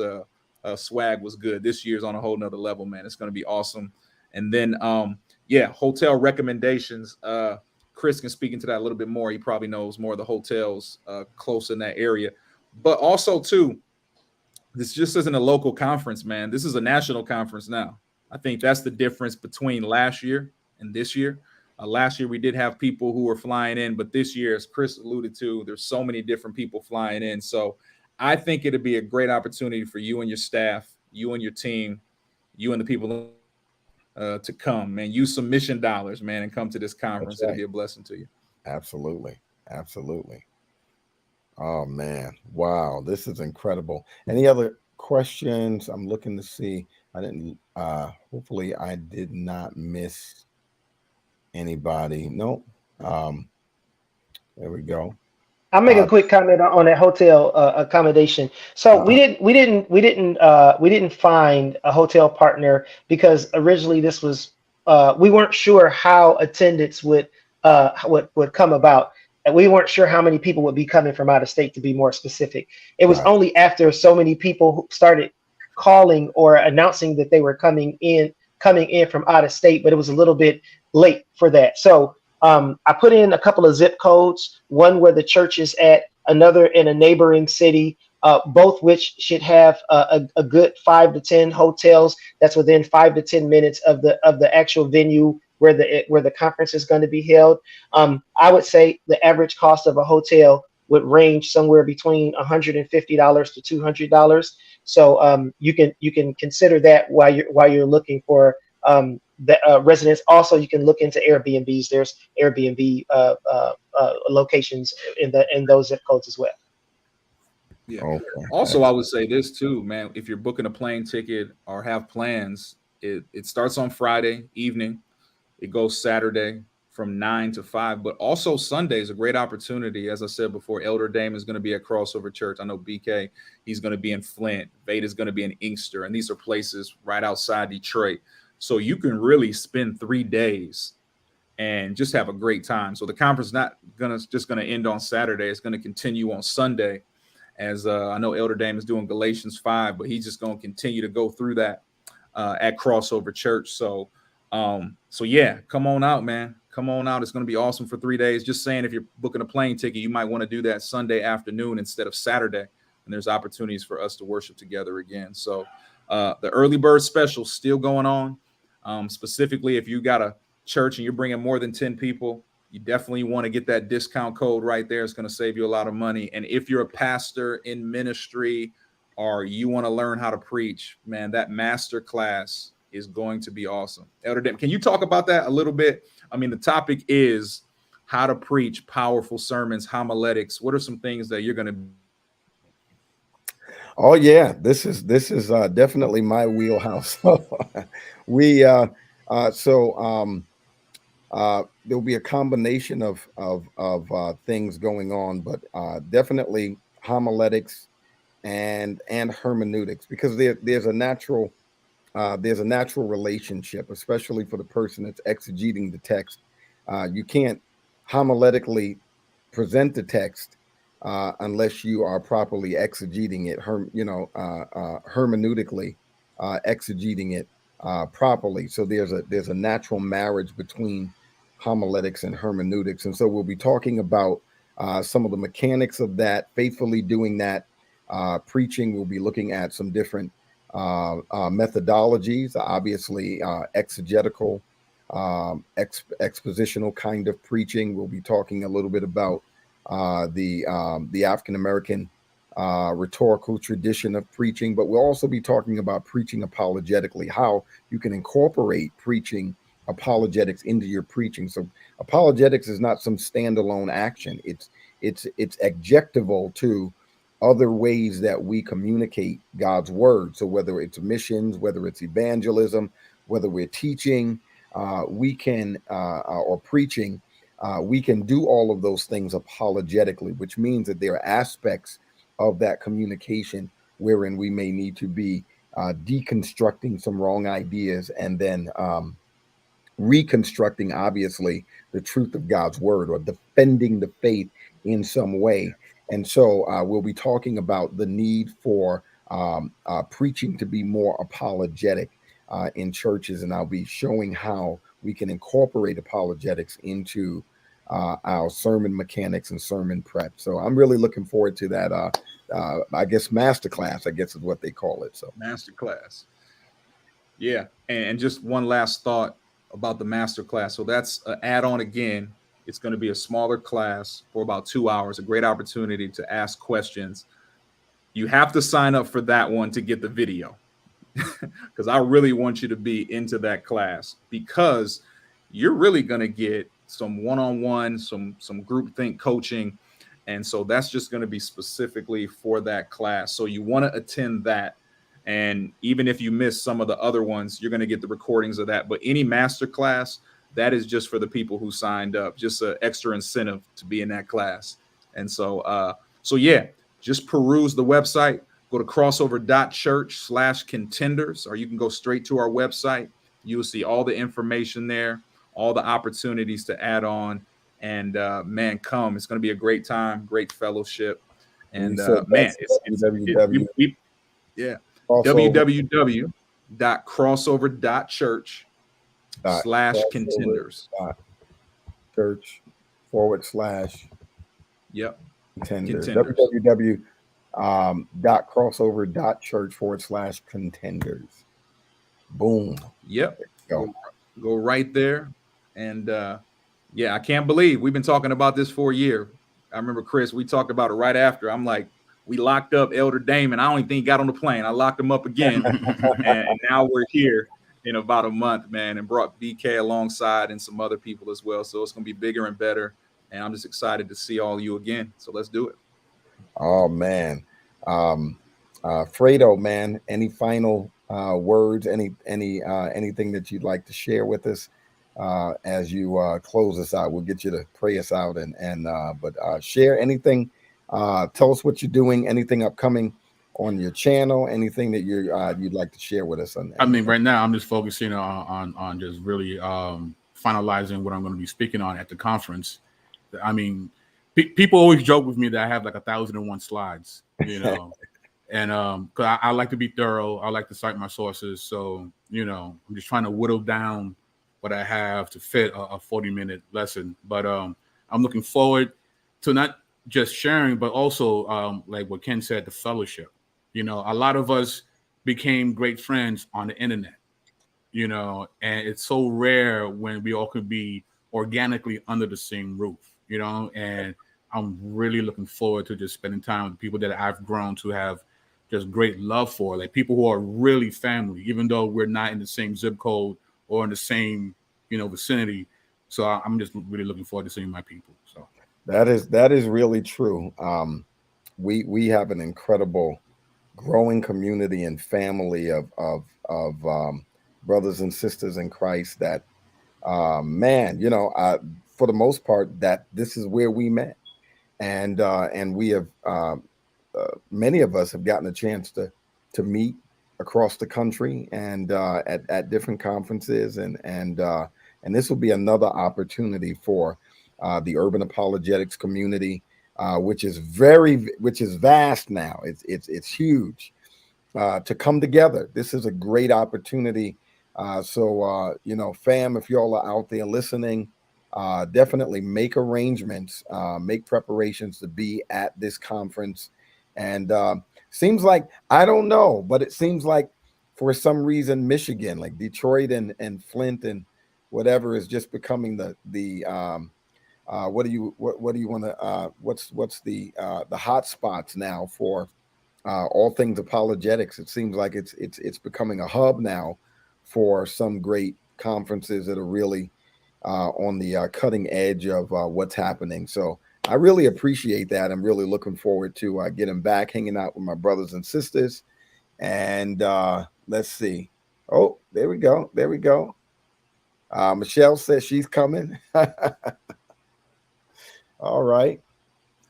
swag was good, this year's on a whole nother level, man. It's going to be awesome. And then, hotel recommendations. Chris can speak into that a little bit more. He probably knows more of the hotels close in that area. But also, too, this just isn't a local conference, man. This is a national conference now. I think that's the difference between last year and this year. Last year, we did have people who were flying in, but this year, as Chris alluded to, there's so many different people flying in. So I think it'd be a great opportunity for you and your staff, you and your team, you and the people to come, man. Use some mission dollars, man, and come to this conference. Right. It'll be a blessing to you. Absolutely. Oh, man. Wow. This is incredible. Any other questions. I'm looking to see. I didn't. Hopefully, I did not miss anybody. Nope. Um, there we go. I'll make a Uh, quick comment on that hotel accommodation. So uh, we didn't find a hotel partner because originally this was we weren't sure how attendance would come about. And we weren't sure how many people would be coming from out of state, to be more specific. It was gotcha. only after so many people who started calling or announcing that they were coming in from out of state, but it was a little bit late for that. So I put in a couple of zip codes, one where the church is at, another in a neighboring city, both which should have a good 5 to 10 hotels that's within 5 to 10 minutes of the actual venue where the conference is going to be held. I would say the average cost of a hotel would range somewhere between $150 to $200. So you can consider that while you're looking for the residents. Also, you can look into Airbnbs. There's Airbnb locations in those zip codes as well. Yeah. Okay. Also, I would say this too, man. If you're booking a plane ticket or have plans, it starts on Friday evening. It goes Saturday from 9 to 5, but also Sunday is a great opportunity. As I said before, Elder Damon is going to be at Crossover Church. I know BK, he's going to be in Flint. Veda's going to be in Inkster, and these are places right outside Detroit. So you can really spend 3 days and just have a great time. So the conference is not just gonna end on Saturday. It's going to continue on Sunday. As I know Elder Damon is doing Galatians 5, but he's just going to continue to go through that at Crossover Church. So yeah, come on out, man. Come on out. It's going to be awesome for 3 days. Just saying, if you're booking a plane ticket, you might want to do that Sunday afternoon instead of Saturday. And there's opportunities for us to worship together again. So the early bird special still going on. Specifically, if you got a church and you're bringing more than 10 people, you definitely want to get that discount code right there. It's going to save you a lot of money. And if you're a pastor in ministry or you want to learn how to preach, man, that master class is going to be awesome. Elder Dem, can you talk about that a little bit? I mean, the topic is how to preach powerful sermons, homiletics. What are some things that you're going to? Oh yeah, this is definitely my wheelhouse. we there'll be a combination of things going on, but definitely homiletics and hermeneutics, because there's a natural relationship, especially for the person that's exegeting the text. You can't homiletically present the text unless you are properly exegeting it, hermeneutically exegeting it properly. So there's a natural marriage between homiletics and hermeneutics, and so we'll be talking about some of the mechanics of that, faithfully doing that preaching. We'll be looking at some different methodologies, obviously exegetical, expositional kind of preaching. We'll be talking a little bit about the African American rhetorical tradition of preaching, but we'll also be talking about preaching apologetically, how you can incorporate preaching apologetics into your preaching. So apologetics is not some standalone action. It's adjectival to other ways that we communicate God's word. So whether it's missions, whether it's evangelism, whether we're teaching, we can or preaching, we can do all of those things apologetically, which means that there are aspects of that communication wherein we may need to be deconstructing some wrong ideas and then reconstructing, obviously, the truth of God's word, or defending the faith in some way. And so we'll be talking about the need for preaching to be more apologetic in churches, and I'll be showing how we can incorporate apologetics into our sermon mechanics and sermon prep. So I'm really looking forward to that. I guess masterclass, I guess is what they call it. So Masterclass. Yeah, and just one last thought about the masterclass. So that's an add-on again. It's going to be a smaller class for about 2 hours, a great opportunity to ask questions. You have to sign up for that one to get the video, because I really want you to be into that class, because you're really going to get some one-on-one, some groupthink coaching. And so that's just going to be specifically for that class. So you want to attend that. And even if you miss some of the other ones, you're going to get the recordings of that. But any masterclass, that is just for the people who signed up, just an extra incentive to be in that class. And so, yeah, just peruse the website, go to crossover.church/contenders, or you can go straight to our website. You'll see all the information there, all the opportunities to add on. And man, come, it's going to be a great time, great fellowship. And man, yeah, www.crossover.church/contenders. Church / Yep. contenders. www.crossover.church / boom. Yep. Go right there. And yeah, I can't believe we've been talking about this for a year. I remember, Chris, we talked about it right after. I'm like, we locked up Elder Damon. I don't even think he got on the plane. I locked him up again. and now we're here in about a month, man, and brought BK alongside and some other people as well. So it's going to be bigger and better. And I'm just excited to see all of you again. So let's do it. Oh, man. Fredo, man, any final words, anything that you'd like to share with us as you close us out? We'll get you to pray us out but share anything. Tell us what you're doing, anything upcoming on your channel, anything that you'd like to share with us. I mean, right now I'm just focusing on just really finalizing what I'm going to be speaking on at the conference. I mean, people always joke with me that I have like 1,001 slides, you know, and because I like to be thorough, I like to cite my sources. So, you know, I'm just trying to whittle down what I have to fit a 40-minute lesson. But I'm looking forward to not just sharing, but also like what Ken said, the fellowship. You know, a lot of us became great friends on the internet, you know, and it's so rare when we all could be organically under the same roof, you know, and I'm really looking forward to just spending time with people that I've grown to have just great love for, like people who are really family, even though we're not in the same zip code or in the same, you know, vicinity. So I'm just really looking forward to seeing my people. So that is really true. We have an incredible growing community and family of brothers and sisters in Christ that, man, you know, for the most part, that this is where we met. And we have many of us have gotten a chance to meet across the country and at different conferences, and this will be another opportunity for the urban apologetics community, which is vast now. It's huge, to come together. This is a great opportunity. So you know, fam, if y'all are out there listening, definitely make arrangements, make preparations to be at this conference. And seems like, I don't know, but it seems like for some reason Michigan, like Detroit and Flint and whatever, is just becoming the what do you want to what's the hot spots now for all things apologetics. It seems like it's becoming a hub now for some great conferences that are really on the cutting edge of what's happening. So I really appreciate that. I'm really looking forward to getting back, hanging out with my brothers and sisters. And let's see. Oh, there we go. Michelle says she's coming. All right.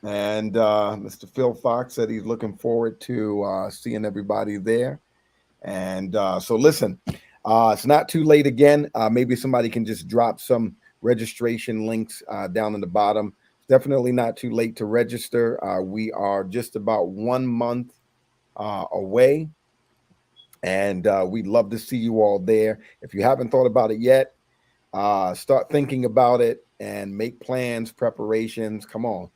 And Mr. Phil Fox said he's looking forward to seeing everybody there. And so listen, it's not too late again. Maybe somebody can just drop some registration links down in the bottom. It's definitely not too late to register. We are just about 1 month away. And we'd love to see you all there. If you haven't thought about it yet, start thinking about it and make plans, preparations. Come on.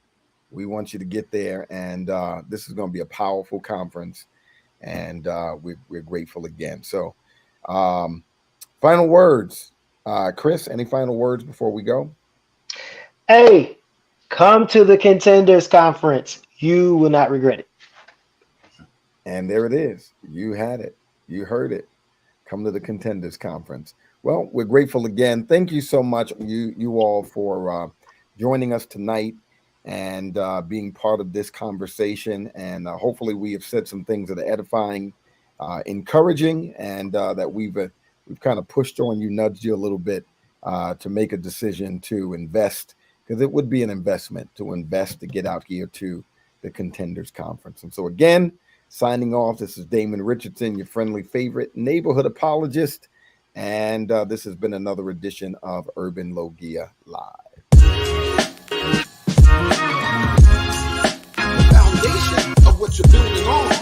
We want you to get there. And this is going to be a powerful conference. And we're grateful again. So final words. Chris, any final words before we go? Hey, come to the Contenders Conference. You will not regret it. And there it is. You had it. You heard it. Come to the Contenders Conference. Well, we're grateful again. Thank you so much, you all, for joining us tonight and being part of this conversation. And hopefully we have said some things that are edifying encouraging, and that we've kind of pushed on you, nudged you a little bit to make a decision to invest, because it would be an investment to invest to get out here to the Contenders Conference. And so again, signing off, this is Damon Richardson, your friendly favorite neighborhood apologist, and this has been another edition of Urban Logia Live. The foundation of what you're building on